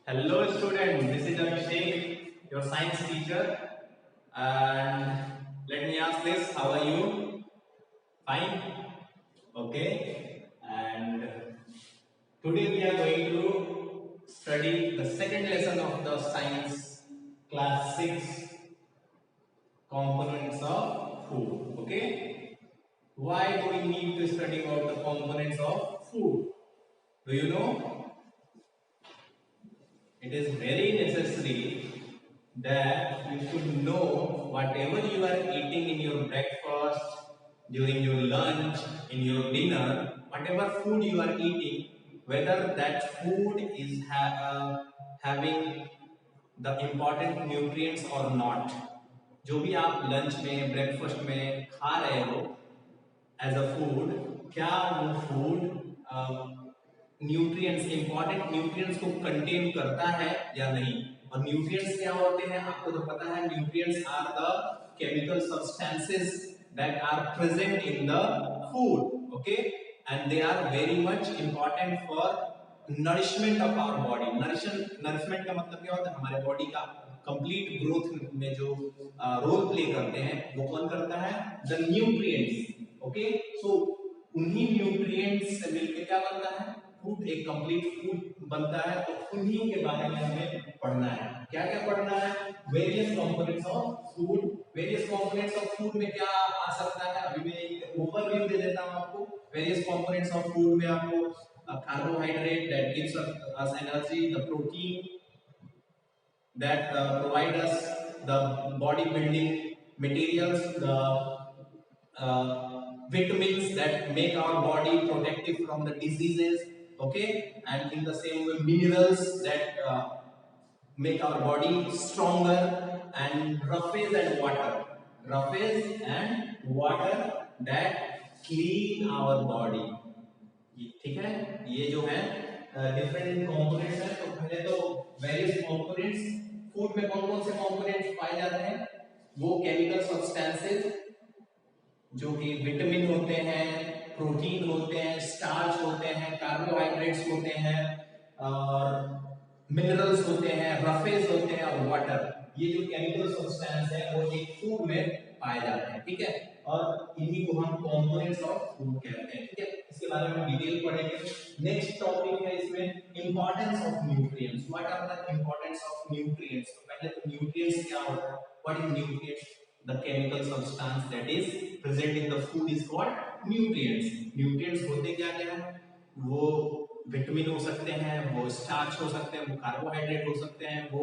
Hello student, this is Abhishek, your science teacher, and let me ask this, how are you? Fine? Okay, and today we are going to study the second lesson of the science class 6 components of food. Okay, why do we need to study about the components of food? Do you know? It is very necessary that you should know whatever you are eating in your breakfast, during your lunch, in your dinner, whatever food you are eating, whether that food is having the important nutrients or not. जो भी आप lunch में breakfast में खा रहे हो as a food, क्या वो फूड न्यूट्रिएंट्स इंपॉर्टेंट न्यूट्रिएंट्स को कंटेन करता है या नहीं। और न्यूट्रिएंट्स क्या होते हैं आपको तो पता है, nutrients are the chemical substances that are present in the food, okay, and they are very much important for nourishment of our body. Nourishment का मतलब क्या होता है, हमारे बॉडी का कंप्लीट ग्रोथ में जो रोल प्ले करते हैं वो कौन करता है, द न्यूट्रिएंट्स, ओके। सो उन्हीं न्यूट्रिएंट्स से मिलकर क्या बनता है, फूड, एक कंप्लीट फूड बनता है। तो उन्हीं के बारे में हमें पढ़ना है। क्या क्या पढ़ना है, various components of food. Various components of food में क्या आ सकता है, अभी मैं एक ओवरव्यू दे देता हूं आपको। वेरियस कंपोनेंट्स ऑफ फूड में आपको carbohydrate that gives us energy, the protein that provide us the body building materials, the vitamins that make our body protective from the diseases, okay, and in the same way minerals that make our body stronger, and rough and water that clean our body। ठीक है, ये जो है different components हैं। तो पहले तो various components, food में कौन कौन से कंपोनेंट्स पाए जाते हैं, वो केमिकल सब्सटेंसेस जो कि विटामिन होते हैं, प्रोटीन होते हैं, स्टार्च होते हैं, कार्बोहाइड्रेट्स होते हैं, और मिनरल्स होते हैं, रफेज होते हैं, और वाटर। ये जो केमिकल सब्सटेंस है वो एक फूड में पाए जाते हैं, ठीक है। और इन्हीं को हम कंपोनेंट्स ऑफ फूड कहते हैं, ठीक है। इसके बारे में डिटेल पढ़ेंगे। नेक्स्ट टॉपिक है इसमें importance of nutrients. What are the importance of nutrients. तो पहले तो न्यूट्रिएंट्स क्या होता है, what is nutrients, the chemical substance that is present in the food is called nutrients। nutrients होते क्या क्या है, वो विटामिन हो सकते हैं, वो स्टार्च हो सकते हैं, वो कार्बोहाइड्रेट हो सकते हैं, वो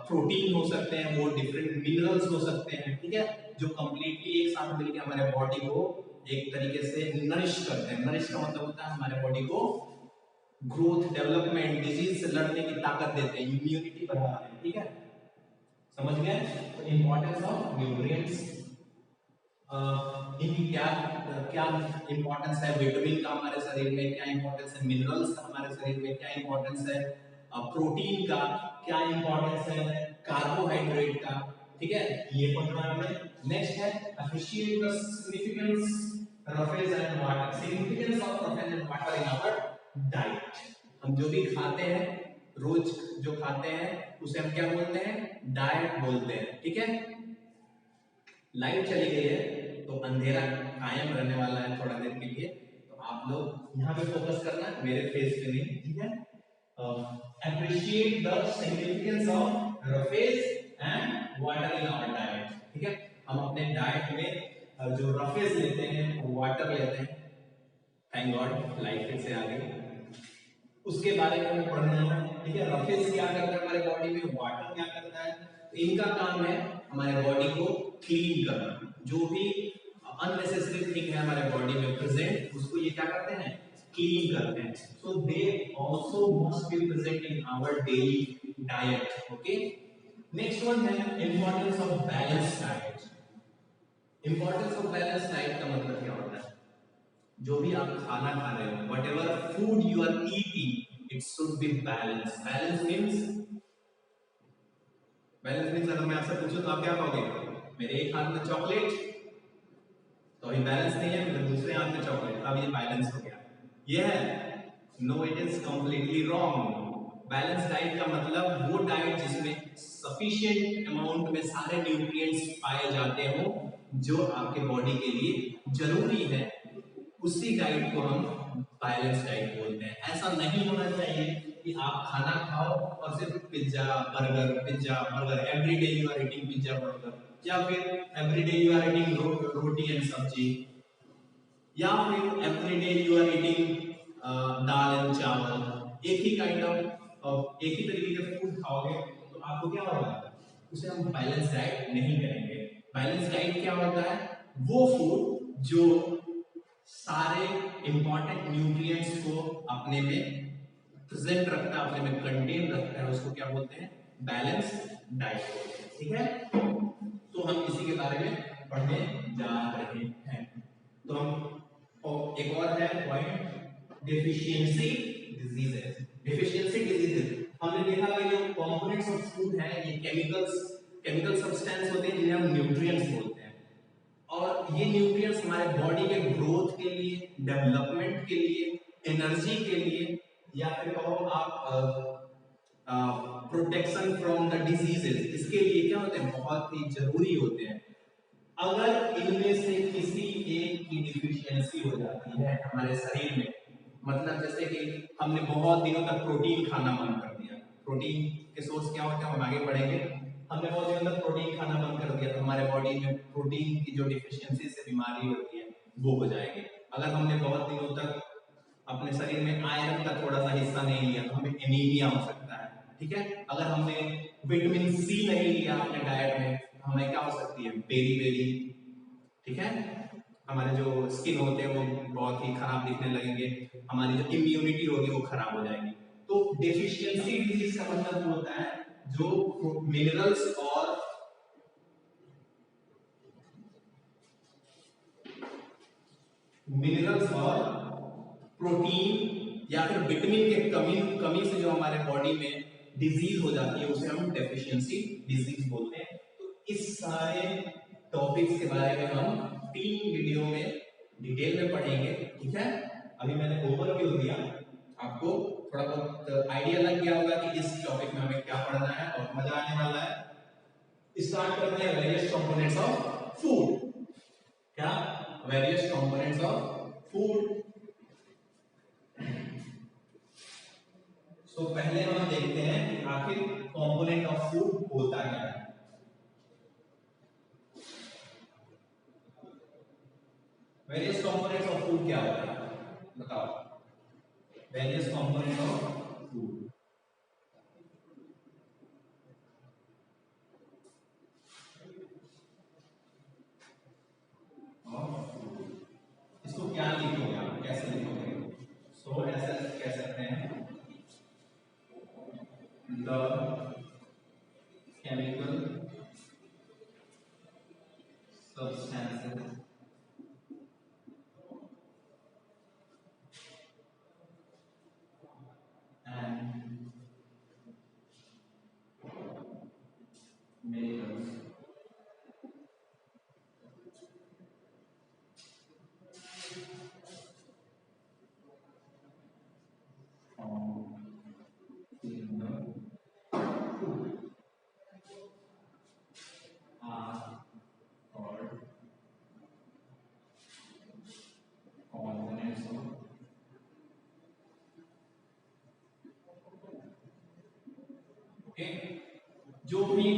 प्रोटीन हो सकते हैं, वो डिफरेंट मिनरल्स हो सकते हैं, ठीक है, जो कंप्लीटली एक साथ मिलकर हमारे बॉडी को एक तरीके से नरिश करते हैं। नरिश का मतलब होता है हमारे बॉडी को ग्रोथ, डेवलपमेंट, डिजीज से लड़ने की ताकत देते हैं, इम्यूनिटी बढ़ाते हैं, ठीक है, समझ गए। तो इंपॉर्टेंस ऑफ न्यूट्रिएंट्स, इनकी क्या क्या इंपॉर्टेंस है, विटामिन का हमारे शरीर में क्या इंपॉर्टेंस है, मिनरल्स का हमारे शरीर में क्या इंपॉर्टेंस है, प्रोटीन का क्या इंपॉर्टेंस है, कार्बोहाइड्रेट का, ठीक है, ये पढ़ना है हमें। नेक्स्ट है appreciate the significance roughage and water. Significance of roughage and water in our diet. हम जो भी खाते हैं, रोज जो खाते हैं उसे हम क्या बोलते हैं, डाइट बोलते हैं, ठीक है। लाइट चली गई है तो अंधेरा कायम रहने वाला है थोड़ा देर के लिए, तो आप लोग यहाँ पे फोकस करना है, मेरे फेस पे नहीं, ठीक है। Appreciate the significance of roughage and water in our diet, ठीक है। हम अपने डाइट में जो रफेज लेते हैं, वाटर लेते हैं, थैंक गॉड लाइट फिर से आ गई, उसके बारे में हमें पढ़ना है, ठीक है। रफेज क्या करता है हमारे बॉडी में, वाटर क्या करता है, तो इनका काम है हमारे बॉडी को क्लीन करना। जो भी अननेसेसरी थिंग है हमारे बॉडी में प्रेजेंट, उसको ये क्या करते हैं, क्लीन करते हैं। So they also must be present in our daily diet, okay. Next one है importance of balance diet. Importance of balance diet का मतलब क्या होता है, जो भी आप खाना खा रहे हो, whatever food you are eating, it should be balanced। Balance means अगर मैं आपसे पूछूं तो आप क्या कहोगे, मेरे एक हाथ में चॉकलेट तो अभी बैलेंस नहीं है, मेरे दूसरे हाथ में चॉकलेट, अब ये बैलेंस हो गया, ये है, no, it is completely wrong. Balance diet का मतलब वो डाइट जिसमें सफिशिएंट अमाउंट में सारे न्यूट्रिएंट्स पाए जाते हो जो आपके बॉडी के लिए जरूरी है, उसी डाइट को हम बैलेंस डाइट बोलते हैं। ऐसा नहीं होना चाहिए कि आप खाना खाओ और सिर्फ pizza burger everyday you are eating pizza burger, या फिर everyday you are eating roti and sabzi, या फिर everyday you are eating dal and chawal. एक ही काइंड ऑफ एक ही तरीके के फूड खाओगे तो आपको क्या होगा, उसे हम बैलेंस डाइट नहीं करेंगे। बैलेंस डाइट क्या होता है, वो फूड जो सारे इंपॉर्टेंट न्यूट्रिएंट्स को अपने में प्रेजेंट रखता है, अपने में कंटेन रखता है, उसको क्या बोलते हैं, बैलेंस डाइट बोलते हैं। ठीक है, तो हम इसी के बारे में पढ़ने जा रहे हैं। तो हम एक और है point, deficiency diseases. Deficiency diseases हमने देखा कि जो कंपोनेंट्स ऑफ फूड है ये केमिकल सब्सटेंस होते हैं जिन्हें हम न्यूट्रिएंट्स बोलते हैं, और ये न्यूट्रिएंट्स हमारे बॉडी के ग्रोथ के लिए, डेवलपमेंट के लिए, एनर्जी के लिए, या फिर कहो आप प्रोटेक्शन फ्रॉम द डिजीजेस, इसके लिए क्या होते हैं, बहुत ही जरूरी होते हैं। अगर इनमें से किसी एक की डिफिशियंसी हो जाती है हमारे शरीर में, मतलब जैसे कि हमने बहुत दिनों तक प्रोटीन खाना बंद कर दिया, प्रोटीन के सोर्स क्या होते हैं हम आगे पढ़ेंगे, हमने बहुत दिनों तक प्रोटीन खाना बंद कर दिया तो हमारे बॉडी में प्रोटीन की जो डिफिशियंसी से बीमारी होती है वो हो जाएगी। अगर हमने बहुत दिनों तक अपने शरीर में आयरन का थोड़ा सा हिस्सा नहीं लिया तो हमें एनीमिया हो सकता है। ठीक है, अगर हमने विटामिन सी नहीं लिया अपने डाइट में तो हमें क्या हो सकती है, बेरी बेरी। ठीक है, हमारे जो स्किन होते हैं वो बहुत ही खराब दिखने लगेंगे, हमारी जो इम्यूनिटी होगी वो खराब हो जाएगी। तो डेफिशिएंसी डिजीज का मतलब होता है जो मिनरल्स और प्रोटीन या फिर विटामिन के कमी से जो हमारे बॉडी में डिजीज हो जाती है उसे हम डेफिशिएंसी डिजीज बोलते हैं। तो इस सारे टॉपिक्स के बारे में हम 3 वीडियो में डिटेल में पढ़ेंगे। ठीक है, अभी मैंने ओवरव्यू दिया, आपको थोड़ा बहुत आइडिया लग गया होगा कि इस टॉपिक में हमें क्या पढ़ना है और मजा आने वाला है। स्टार्ट करते हैं वेरियस कंपोनेंट्स ऑफ फूड। क्या, वेरियस कंपोनेंट्स ऑफ फूड। तो पहले हम देखते हैं कि आखिर कंपोनेंट ऑफ फूड होता क्या है। वेरियस कंपोनेंट्स ऑफ फूड क्या होता है बताओ, वेरियस कंपोनेंट ऑफ फूड। इसको क्या लिखोगे आप, कैसे लिखोगे, सो ऐसा कह सकते हैं the chemical substances and minerals found in the food are called components of okay. जो भी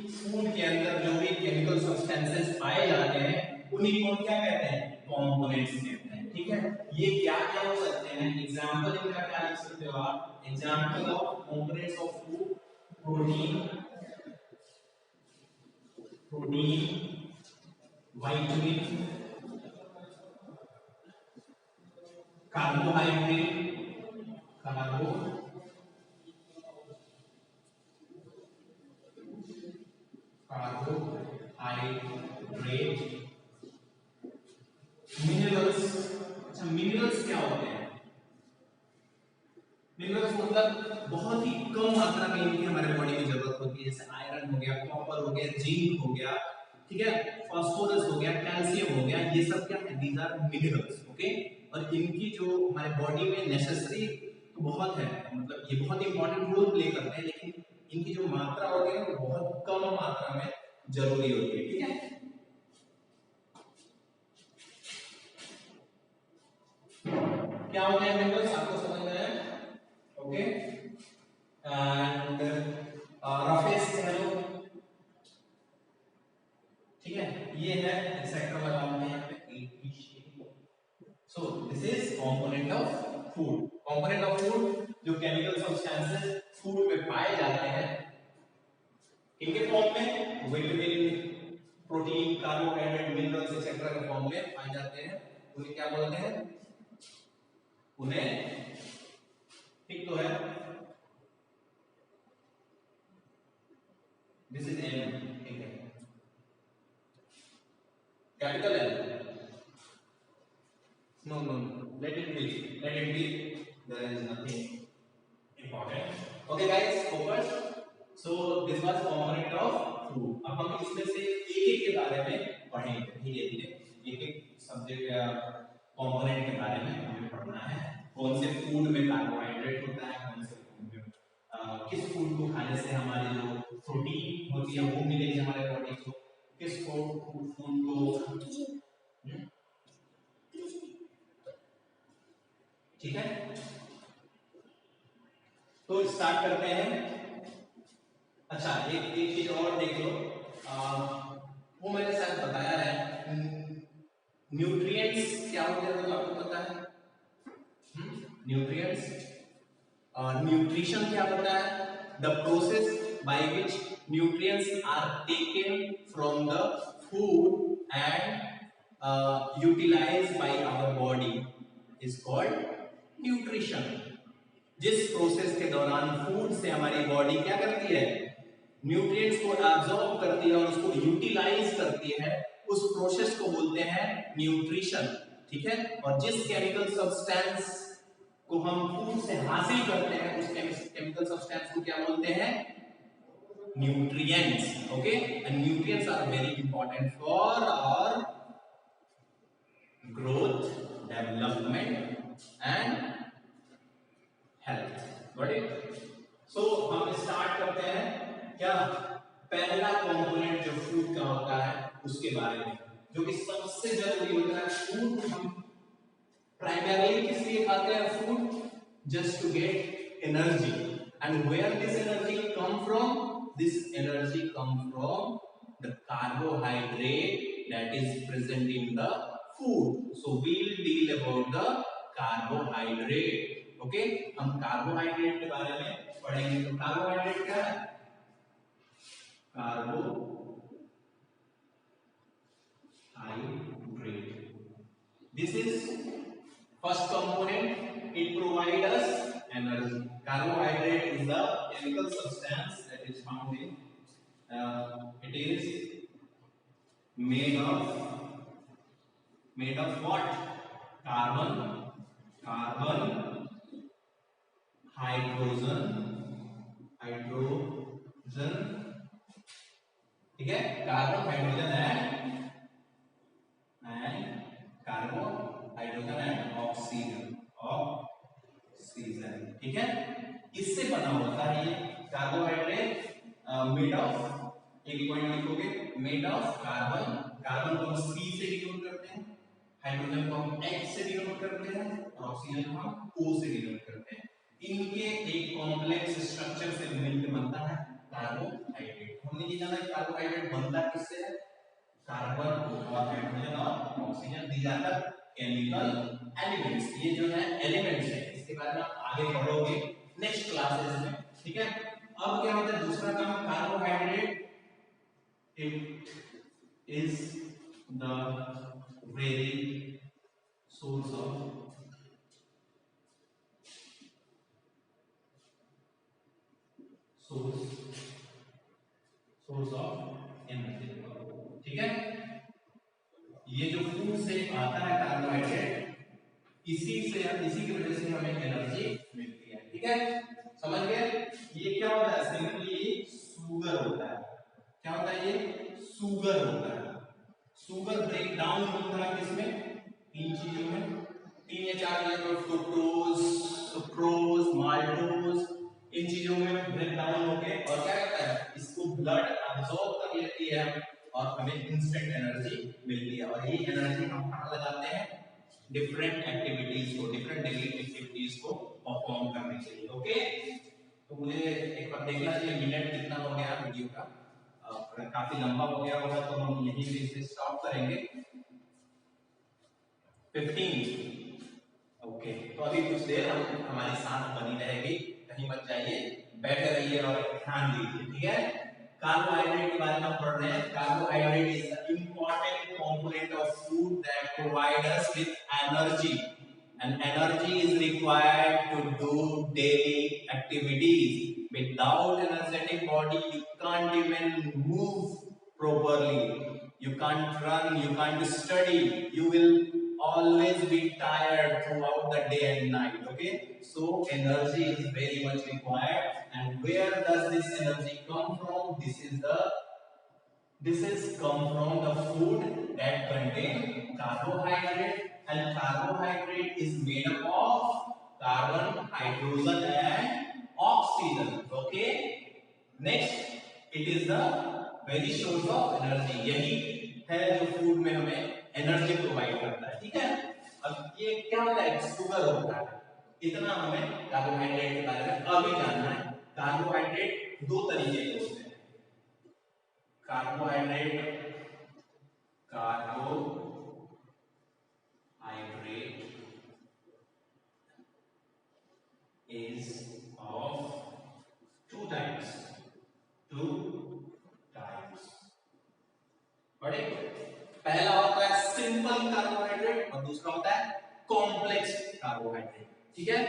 फूड के अंदर जो भी केमिकल सब्सटेंसेस पाए जाते हैं उन्हीं को क्या कहते हैं, कंपोनेंट्स कहते हैं। ठीक है, ये क्या क्या हो सकते हैं, एग्जांपल इनका क्या लिख सकते हो आप, example of components of food, protein, vitamin, carbohydrate, minerals. अच्छा, मिनरल्स क्या होते हैं, मिनरल्स मतलब बहुत ही कम मात्रा में इनकी हमारे बॉडी में जरूरत होती है, जैसे आयरन हो गया, कॉपर हो गया, जिंक हो गया, ठीक है, फास्फोरस हो गया, कैल्शियम हो गया, ये सब क्या है, दीज आर मिनरल्स। ओके, और इनकी जो हमारे बॉडी में नेसेसरी बहुत है, मतलब ये बहुत इंपॉर्टेंट रोल प्ले करते हैं, लेकिन इनकी जो मात्रा होती है वो बहुत कम मात्रा में जरूरी होती है, ठीक है। क्या होता है मेंबर्स, आपको समझ में आया? ओके, एंड रफेस्ट है लो, ठीक है, ये है एक्सेट्रा लगाते हैं यहाँ पे। So this is component of food. Component of food जो केमिकल सब्सटेंसेस फूड में पाए जाते हैं, इनके फॉर्म में vitamin, protein, carbohydrate, minerals etcetera के फॉर्म में पाए जाते हैं, उन्हें क्या बोलते हैं? उन्हें, ठीक तो है, दिस इज एम, ठीक है, capital M, no no no, let it be, there is nothing important. Okay guys, focus. So this was component of food. अब हम इसमें से एक के बारे में पढ़ेंगे धीरे धीरे, एक सब्जेक्ट या कंपोनेंट के बारे में हमें पढ़ना है। कौन से फूड में कार्बोहाइड्रेट होता है, कौन से फूड में किस फूड को खाने से हमारी जो प्रोटीन होती है वो मिलेगी हमारे बॉडी को, किस फूड को, ठीक है। तो स्टार्ट करते हैं। अच्छा, एक चीज और देख लो, वो मैंने शायद बताया है, न्यूट्रिएंट्स क्या होते हैं, तो आपको पता है न्यूट्रिएंट्स, और न्यूट्रिशन क्या होता है? The process by which nutrients are taken from the food and utilised by our body is called nutrition. जिस प्रोसेस के दौरान फूड से हमारी बॉडी क्या करती है? न्यूट्रिएंट्स को एब्जॉर्ब करती है और उसको यूटिलाइज करती है, उस प्रोसेस को बोलते हैं न्यूट्रिशन, ठीक है। और जिस केमिकल सब्सटेंस को हम फूड से हासिल करते हैं उस केमिकल सब्सटेंस को क्या बोलते हैं? Nutrients, okay. And nutrients are very important for our growth, development and health, got it. So हम स्टार्ट करते हैं क्या, पहला कंपोनेंट जो फूड का होता है उसके बारे में, जो कि सबसे जरूरी होता है। फूड हम प्राइमरीली किस लिए खाते हैं? Food just to get energy, and where this energy come from? This energy come from the carbohydrate that is present in the food. So we'll deal about the carbohydrate. Okay, हम carbohydrate के बारे में पढ़ेंगे। तो carbohydrate क्या है? carbohydrate, this is first component, it provides us energy. Carbohydrate is the chemical substance that is found in, it is made of what? Carbon, hydrogen, ठीक है, कार्बन, हाइड्रोजन एंड ऑक्सीजन, ठीक है। इससे बना होता है ये कार्बोहाइड्रेट, मेड ऑफ, एक पॉइंट लिखोगे, मेड ऑफ कार्बन को हम C से डिनोट करते हैं, हाइड्रोजन को हम H से डिनोट करते हैं, और ऑक्सीजन को हम O से डिनोट करते हैं। इनके एक कॉम्प्लेक्स स्ट्रक्चर से मिलकर बनता है कार्बोहाइड्रेट। हमने ये जाना है कार्बोहाइड्रेट बनता किससे है? कार्बन और हाइड्रोजन और oxygen, these are the chemical elements. ये जो है एलिमेंट्स है, इसके बारे में आप आगे पढ़ोगे नेक्स्ट क्लासेस में, ठीक है। अब क्या होता है दूसरा काम, carbohydrate it is the very source of energy, ठीक है। ये जो फूड से आता है कार्बोहाइड्रेट, इसी की वजह से हमें एनर्जी मिलती है, ठीक है, समझ गए। ये क्या होता है? सिंपली शुगर होता है। क्या होता है? ये शुगर होता है। शुगर ब्रेक डाउन होता है किसमें? तीन चीजों में, 3 या 4 फ्रुक्टोज, सुक्रोज, इन चीजों में ब्रेक डाउन होके और क्या करता है, इसको ब्लड अब्सॉर्ब कर लेती है और हमें इंस्टेंट एनर्जी मिलती है। और ये एनर्जी हम कहाँ लगाते हैं, डिफरेंट एक्टिविटीज को, डिफरेंट डेली एक्टिविटीज को परफॉर्म करने के लिए। ओके, तो मुझे एक बार देखना चाहिए मिनट कितना हो गया वीडियो का। अगर काफी लंबा हो गया होगा तो हम यहीं पे इसे स्टॉप करेंगे। 15। ओके, तो अभी कुछ देर हम हमारे साथ बनी रहेगी, कहीं मत जाइए, बैठे रहिए और ध्यान दीजिए, ठीक है। कार्बोहाइड्रेट के बारे में पढ़ रहे हैं। Carbohydrate is the important component of food that provide us with energy, and energy is required to do daily activities. Without energetic body you can't even move properly, you can't run, you can't study, you will always be tired throughout the day and night. Okay, so energy is very much required. And where does this energy come from? This is come from the food that contain carbohydrate, and carbohydrate is made up of carbon, hydrogen and oxygen. Okay, next it is the very source of energy, यही है जो food में हमें energy provide करता है, ठीक है। अब ये क्या होता है, शुगर होता है, इतना हमें कार्बोहाइड्रेट के बारे में अभी जानना है। कार्बोहाइड्रेट दो तरीके के होते हैं, carbohydrate is of two types. बड़े, पहला होता है सिंपल कार्बोहाइड्रेट और दूसरा होता है कॉम्प्लेक्स कार्बोहाइड्रेट, ठीक है।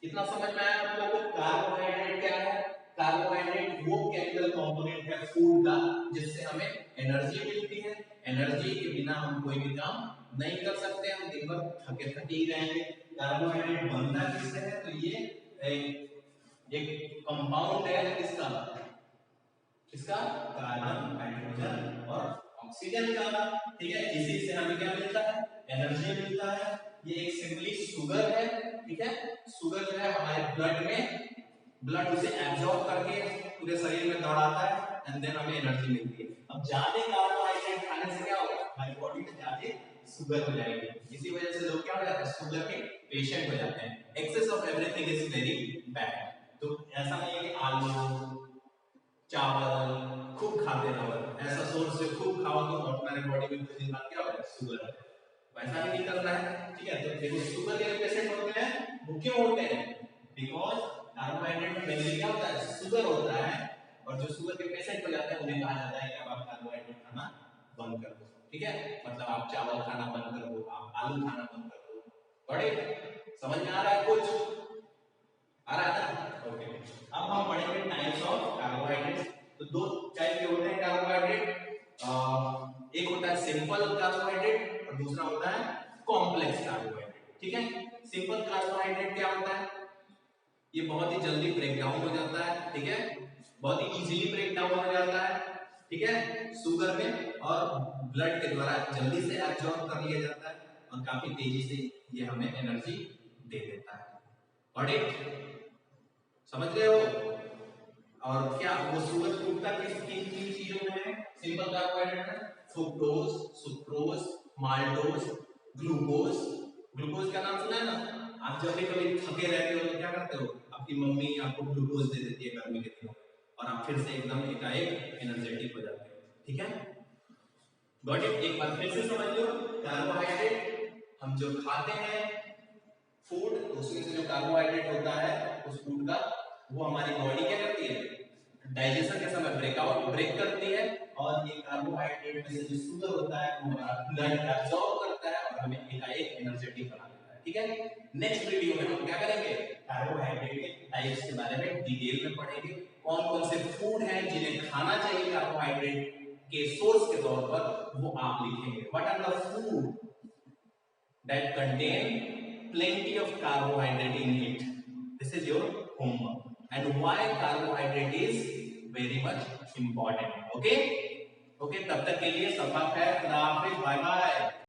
इतना समझ में आया आप लोगों को? कार्बोहाइड्रेट क्या है? कार्बोहाइड्रेट वो केमिकल कंपोनेंट है फूड का जिससे हमें एनर्जी मिलती है। एनर्जी के बिना हम कोई भी काम नहीं कर सकते, हम दिन भर थके थके ही रहेंगे। कार्बोहाइड्रेट बनता किससे है? तो ये एक कंपाउंड है किसका? इसका कार्बन, हाइड्रोजन और ऑक्सीजन का, ठीक है। इसी से हमें क्या मिलता है? एनर्जी मिलता है। ये एक सिंपली शुगर है, ठीक है। शुगर जो है हमारे ब्लड में, ब्लड उसे एब्जॉर्ब करके पूरे शरीर में दौड़ाता है एंड देन हमें एनर्जी मिलती है। अब ज्यादा कार्बोहाइड्रेट खाने से क्या होगा? हमारी बॉडी में ज्यादा शुगर हो जाएगी। इसी वजह से लोग क्या हो जाते हैं? शुगर के पेशेंट हो जाते हैं। Excess of everything is very bad. तो ऐसा नहीं है कि आलू चावल खूब खाते रहो, ऐसा सोच से खूब खाओ तो तुम्हारे बॉडी में कुछ दिन बाद क्या होगा? शुगर है। वैसा भी नहीं करना है, ठीक है। तो देखो शुगर के पेशेंट होते हैं, वो क्यों होते हैं? बिकॉज कार्बोहाइड्रेट में मेनली क्या होता है? शुगर होता है। और जो शुगर के पेशेंट हो जाते हैं उन्हें कहा जाता है कि अब आप कार्बोहाइड्रेट खाना बंद कर दो, ठीक है। मतलब आप चावल खाना बंद कर दो, आप आलू खाना बंद कर दो। बड़े समझ में आ रहा है? कुछ आ रहा है ना? ओके, अब हम पढ़ेंगे टाइप्स ऑफ कार्बोहाइड्रेट। तो दो टाइप के होते हैं कार्बोहाइड्रेट, एक होता है सिंपल कार्बोहाइड्रेट और दूसरा होता है कॉम्प्लेक्स कार्बोहाइड्रेट, ठीक है। सिंपल कार्बोहाइड्रेट क्या होता है? ये बहुत ही जल्दी ब्रेक डाउन हो जाता है, ठीक है। बहुत ही इजीली ब्रेक डाउन हो जाता है, ठीक है, शुगर में, और ब्लड के द्वारा जल्दी से एब्जॉर्ब कर लिया जाता है और काफी तेजी से ये हमें एनर्जी दे देता है। और समझ रहे हो? और क्या वो शुगर टूटता किस किन चीजों में है? सिंपल कार्बोहाइड्रेट में fructose, sucrose, maltose, glucose. Glucose का नाम सुना है ना? आप जब भी कभी थके रहते हो तो क्या करते हो? आपकी मम्मी आपको ग्लूकोज दे देती है गर्मी के दिनों में और आप फिर से एकदम एकाएक एनर्जेटिक हो जाते हो, ठीक है। Got it? एक बार फिर से समझ लो, कार्बोहाइड्रेट हम जो खाते हैं फूड, उसमें से जो कार्बोहाइड्रेट होता है उस फूड का, वो हमारी बॉडी क्या करती है? डाइजेशन के समय ब्रेक करती है और ये कार्बोहाइड्रेट में से जो शुगर होता है वो हमारा ब्लड एब्सॉर्ब करता है और हमें एकाएक एनर्जेटिक बना देता है, ठीक है। नेक्स्ट वीडियो में हम क्या करेंगे? कार्बोहाइड्रेट के टाइप्स के बारे में डिटेल में पढ़ेंगे। कौन कौन से फूड हैं जिन्हें खाना चाहिए कार्बोहाइड्रेट के सोर्स के तौर पर, वो आप लिखेंगे। What are the food that contain plenty of carbohydrate in it? This is your homework. And why carbohydrate is very much important. Okay? Okay, तब तक के लिए सबका खैर, खुदा हाफिज, बाय बाय।